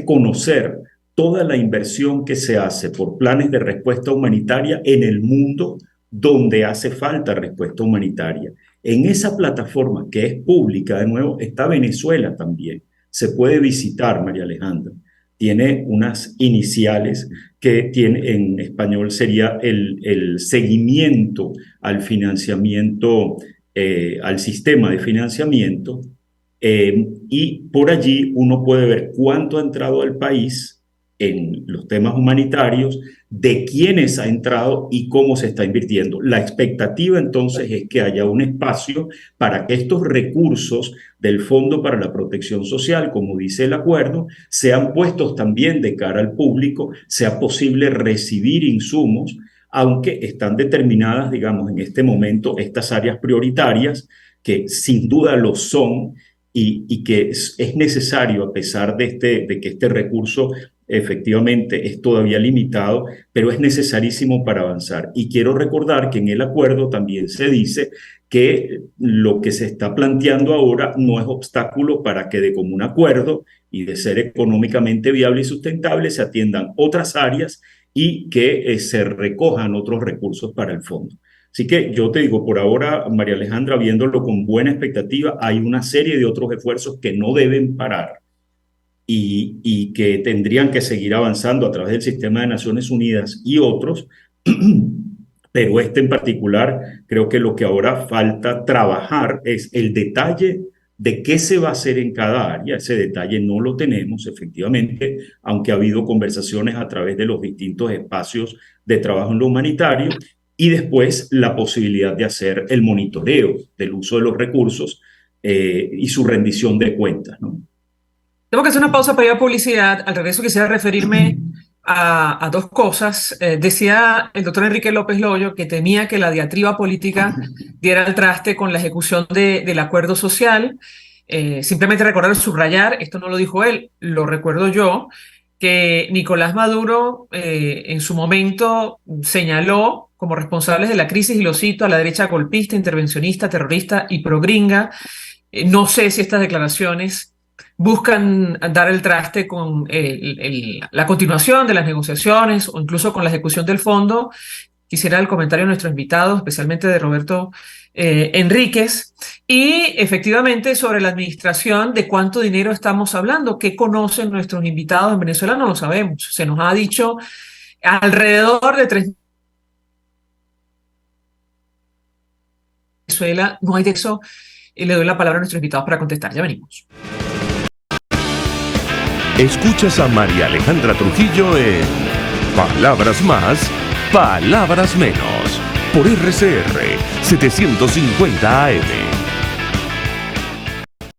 conocer toda la inversión que se hace por planes de respuesta humanitaria en el mundo donde hace falta respuesta humanitaria. En esa plataforma, que es pública, de nuevo, está Venezuela también. Se puede visitar, María Alejandra. Tiene unas iniciales que en español sería el seguimiento al financiamiento, al sistema de financiamiento. y por allí uno puede ver cuánto ha entrado al país en los temas humanitarios, de quiénes ha entrado y cómo se está invirtiendo. La expectativa entonces es que haya un espacio para que estos recursos del Fondo para la Protección Social, como dice el acuerdo, sean puestos también de cara al público, sea posible recibir insumos, aunque están determinadas, digamos, en este momento estas áreas prioritarias, que sin duda lo son, y que es necesario, a pesar de que este recurso efectivamente es todavía limitado, pero es necesarísimo para avanzar. Y quiero recordar que en el acuerdo también se dice que lo que se está planteando ahora no es obstáculo para que de común acuerdo y de ser económicamente viable y sustentable se atiendan otras áreas y que se recojan otros recursos para el fondo. Así que yo te digo, por ahora, María Alejandra, viéndolo con buena expectativa, hay una serie de otros esfuerzos que no deben parar y que tendrían que seguir avanzando a través del sistema de Naciones Unidas y otros, pero este en particular, creo que lo que ahora falta trabajar es el detalle de qué se va a hacer en cada área. Ese detalle no lo tenemos, efectivamente, aunque ha habido conversaciones a través de los distintos espacios de trabajo en lo humanitario, y después la posibilidad de hacer el monitoreo del uso de los recursos y su rendición de cuentas, ¿no? Tengo que hacer una pausa para ir a publicidad. Al regreso quisiera referirme a dos cosas. Decía el doctor Enrique López Loyo que temía que la diatriba política diera al traste con la ejecución del acuerdo social. Simplemente recordar, subrayar, esto no lo dijo él, lo recuerdo yo, que Nicolás Maduro en su momento señaló como responsables de la crisis, y lo cito, a la derecha golpista, intervencionista, terrorista y progringa. No sé si estas declaraciones buscan dar el traste con la continuación de las negociaciones o incluso con la ejecución del fondo. Quisiera el comentario de nuestros invitados, especialmente de Roberto Enríquez, y efectivamente sobre la administración, de cuánto dinero estamos hablando, qué conocen nuestros invitados. En Venezuela no lo sabemos, se nos ha dicho alrededor de 3. Venezuela no hay de eso. Le doy la palabra a nuestros invitados para contestar. Ya venimos. Escuchas a María Alejandra Trujillo en Palabras Más, Palabras Menos, por RCR 750 AM.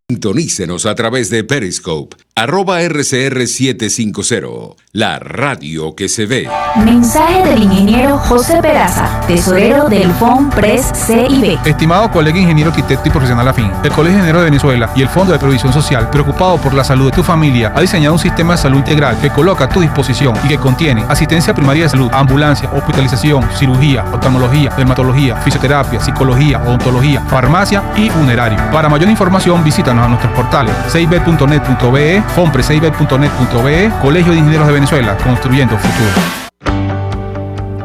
Sintonícenos a través de Periscope, @RCR750, la radio que se ve. Mensaje del ingeniero José Peraza, tesorero del FONPRES CIB. Estimado colega ingeniero, arquitecto y profesional afín, el Colegio de Ingenieros de Venezuela y el Fondo de Previsión Social, preocupado por la salud de tu familia, ha diseñado un sistema de salud integral que coloca a tu disposición y que contiene asistencia primaria de salud, ambulancia, hospitalización, cirugía, oftalmología, dermatología, fisioterapia, psicología, odontología, farmacia y funerario. Para mayor información, visítanos a nuestros portales cib.net.be, fonprescib.net.be, Colegio de Ingenieros de Venezuela, construyendo futuro.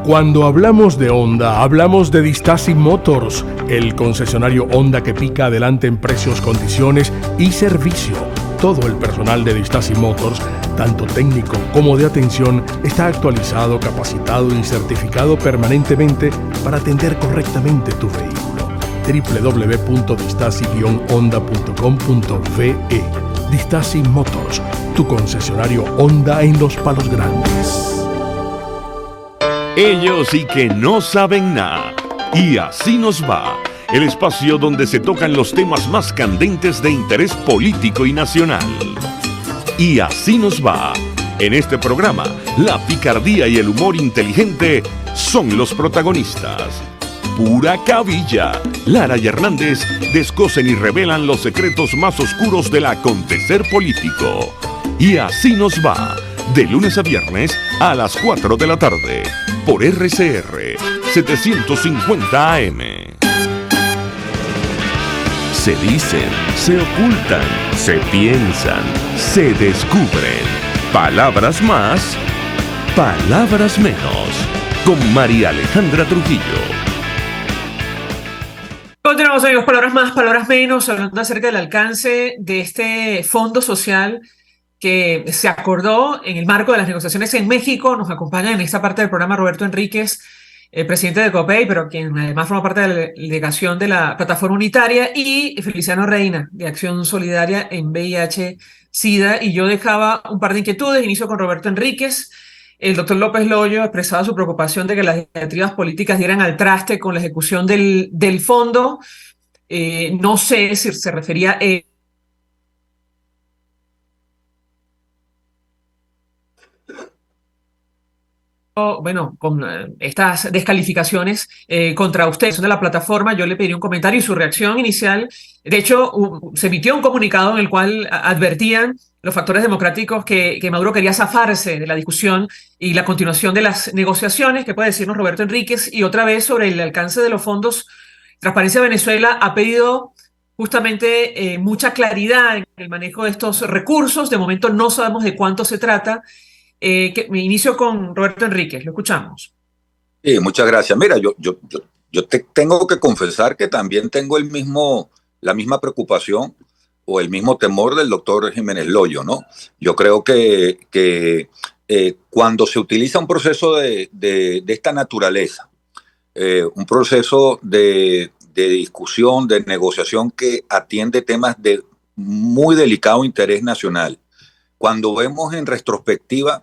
Cuando hablamos de Honda, hablamos de Distasi Motors, el concesionario Honda que pica adelante en precios, condiciones y servicio. Todo el personal de Distasi Motors, tanto técnico como de atención, está actualizado, capacitado y certificado permanentemente para atender correctamente tu vehículo. www.distasi-honda.com.ve. Distasi Motors, tu concesionario Honda en Los Palos Grandes. Ellos sí que no saben nada. Y así nos va. El espacio donde se tocan los temas más candentes de interés político y nacional. Y así nos va. En este programa, la picardía y el humor inteligente son los protagonistas. Pura cabilla. Lara y Hernández descosen y revelan los secretos más oscuros del acontecer político. Y así nos va. De lunes a viernes a las 4 de la tarde. Por RCR 750 AM. Se dicen, se ocultan, se piensan, se descubren. Palabras más, palabras menos. Con María Alejandra Trujillo. Continuamos, amigos, palabras más, palabras menos, hablando acerca del alcance de este fondo social que se acordó en el marco de las negociaciones en México. Nos acompaña en esta parte del programa Roberto Enríquez, presidente de COPEI, pero quien además forma parte de la delegación de la Plataforma Unitaria, y Feliciano Reina, de Acción Solidaria en VIH-Sida. Y yo dejaba un par de inquietudes. Inicio con Roberto Enríquez. El doctor López Loyo expresaba su preocupación de que las diatribas políticas dieran al traste con la ejecución del fondo. No sé si se refería a bueno, con estas descalificaciones contra usted de la plataforma. Yo le pedí un comentario y su reacción inicial. De hecho, se emitió un comunicado en el cual advertían los factores democráticos que Maduro quería zafarse de la discusión y la continuación de las negociaciones. ¿Qué puede decirnos Roberto Enríquez? Y otra vez sobre el alcance de los fondos. Transparencia Venezuela ha pedido justamente mucha claridad en el manejo de estos recursos. De momento no sabemos de cuánto se trata. Me inicio con Roberto Enríquez, lo escuchamos. Sí, muchas gracias. Mira, yo te tengo que confesar que también tengo la misma preocupación o el mismo temor del doctor Jiménez Loyo, ¿no? Yo creo que cuando se utiliza un proceso de esta naturaleza, un proceso de discusión, de negociación que atiende temas de muy delicado interés nacional, cuando vemos en retrospectiva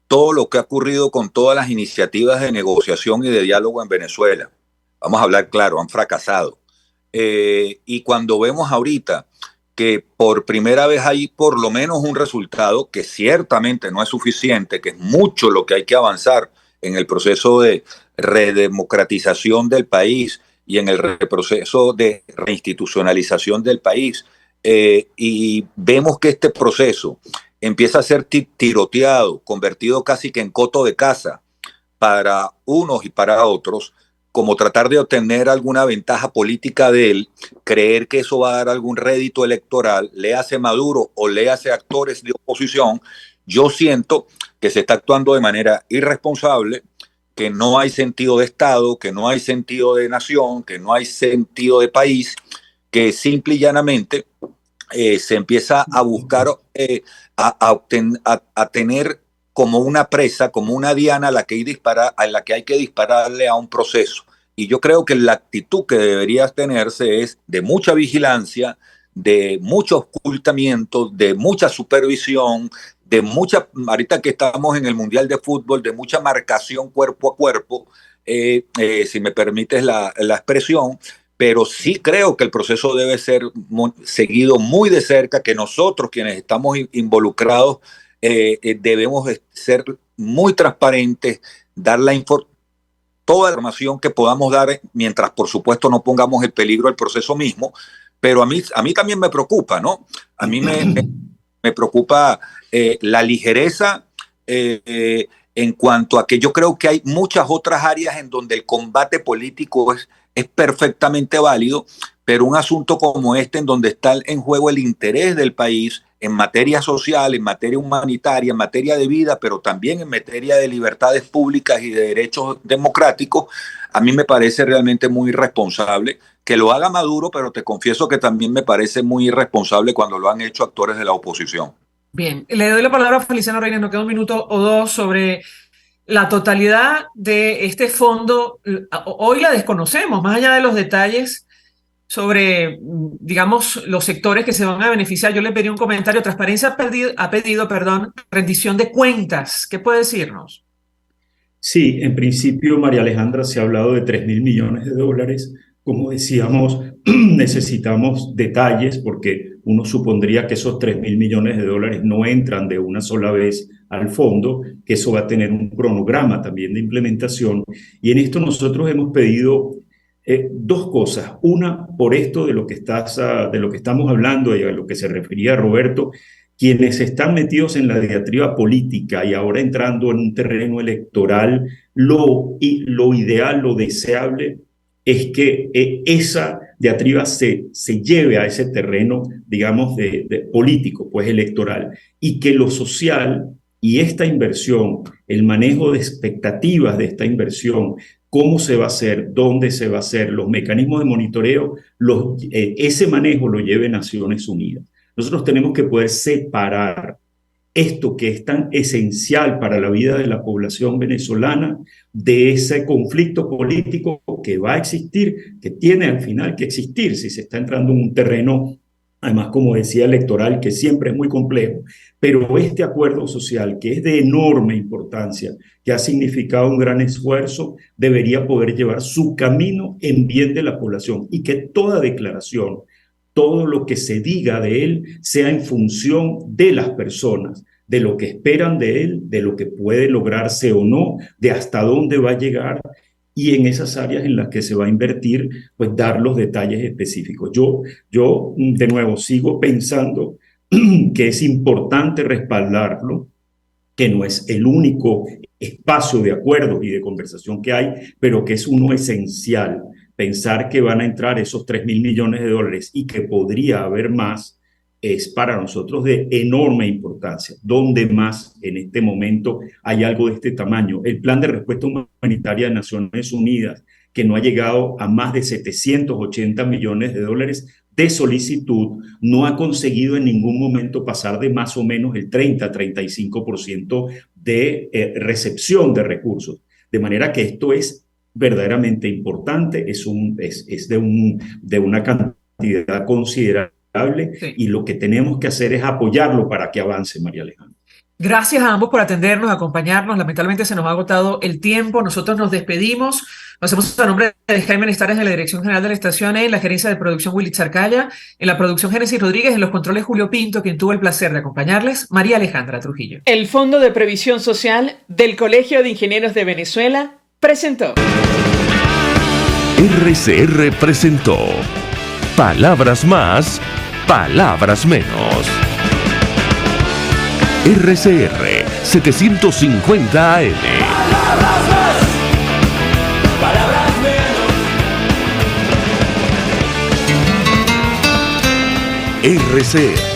todo lo que ha ocurrido con todas las iniciativas de negociación y de diálogo en Venezuela, vamos a hablar claro, han fracasado. Y cuando vemos ahorita que por primera vez hay por lo menos un resultado que ciertamente no es suficiente, que es mucho lo que hay que avanzar en el proceso de redemocratización del país y en el proceso de reinstitucionalización del país, y vemos que este proceso empieza a ser tiroteado, convertido casi que en coto de caza para unos y para otros, como tratar de obtener alguna ventaja política de él, creer que eso va a dar algún rédito electoral, le hace Maduro o le hace actores de oposición. Yo siento que se está actuando de manera irresponsable, que no hay sentido de Estado, que no hay sentido de nación, que no hay sentido de país, que simple y llanamente se empieza a buscar, a tener como una presa, como una diana a la que hay que dispararle a un proceso. Y yo creo que la actitud que debería tenerse es de mucha vigilancia, de mucho ocultamiento, de mucha supervisión, de mucha, ahorita que estamos en el Mundial de Fútbol, de mucha marcación cuerpo a cuerpo, si me permites la expresión. Pero sí creo que el proceso debe ser seguido muy de cerca, que nosotros quienes estamos involucrados debemos ser muy transparentes, dar toda la información que podamos dar, mientras por supuesto no pongamos en peligro el proceso mismo. Pero a mí también me preocupa, ¿no? A mí me preocupa la ligereza en cuanto a que yo creo que hay muchas otras áreas en donde el combate político es perfectamente válido, pero un asunto como este, en donde está en juego el interés del país en materia social, en materia humanitaria, en materia de vida, pero también en materia de libertades públicas y de derechos democráticos, a mí me parece realmente muy irresponsable que lo haga Maduro, pero te confieso que también me parece muy irresponsable cuando lo han hecho actores de la oposición. Bien, le doy la palabra a Feliciano Reina, nos queda un minuto o dos sobre la totalidad de este fondo. Hoy la desconocemos, más allá de los detalles sobre, digamos, los sectores que se van a beneficiar. Yo le pedí un comentario. Transparencia ha pedido, rendición de cuentas. ¿Qué puede decirnos? Sí, en principio, María Alejandra, se ha hablado de 3.000 millones de dólares. Como decíamos, necesitamos detalles porque uno supondría que esos 3.000 millones de dólares no entran de una sola vez al fondo, que eso va a tener un cronograma también de implementación. Y en esto nosotros hemos pedido dos cosas. Una, por esto de lo que estamos hablando y a lo que se refería Roberto, quienes están metidos en la diatriba política y ahora entrando en un terreno electoral, lo ideal, lo deseable es que esa diatriba se lleve a ese terreno, digamos, de político, pues electoral, y que lo social y esta inversión, el manejo de expectativas de esta inversión, cómo se va a hacer, dónde se va a hacer, los mecanismos de monitoreo, ese manejo lo lleve Naciones Unidas. Nosotros tenemos que poder separar esto que es tan esencial para la vida de la población venezolana, de ese conflicto político que va a existir, que tiene al final que existir si se está entrando en un terreno, además, como decía, electoral, que siempre es muy complejo. Pero este acuerdo social, que es de enorme importancia, que ha significado un gran esfuerzo, debería poder llevar su camino en bien de la población y que toda declaración, todo lo que se diga de él sea en función de las personas, de lo que esperan de él, de lo que puede lograrse o no, de hasta dónde va a llegar y en esas áreas en las que se va a invertir, pues dar los detalles específicos. Yo de nuevo, sigo pensando que es importante respaldarlo, que no es el único espacio de acuerdo y de conversación que hay, pero que es uno esencial. Pensar que van a entrar esos 3.000 millones de dólares y que podría haber más es para nosotros de enorme importancia. ¿Dónde más en este momento hay algo de este tamaño? El Plan de Respuesta Humanitaria de Naciones Unidas, que no ha llegado a más de 780 millones de dólares de solicitud, no ha conseguido en ningún momento pasar de más o menos el 30-35% de recepción de recursos. De manera que esto es verdaderamente importante, es de una cantidad considerable, sí, y lo que tenemos que hacer es apoyarlo para que avance, María Alejandra. Gracias a ambos por atendernos, acompañarnos. Lamentablemente se nos ha agotado el tiempo. Nosotros nos despedimos. Lo hacemos a nombre de Jaime Nestares en la Dirección General de la Estación E, en la gerencia de producción Willy Charcaya, en la producción Génesis Rodríguez, en los controles Julio Pinto, quien tuvo el placer de acompañarles, María Alejandra Trujillo. El Fondo de Previsión Social del Colegio de Ingenieros de Venezuela presentó. RCR presentó Palabras Más, Palabras Menos. RCR 750 AM. Palabras más, palabras menos. RCR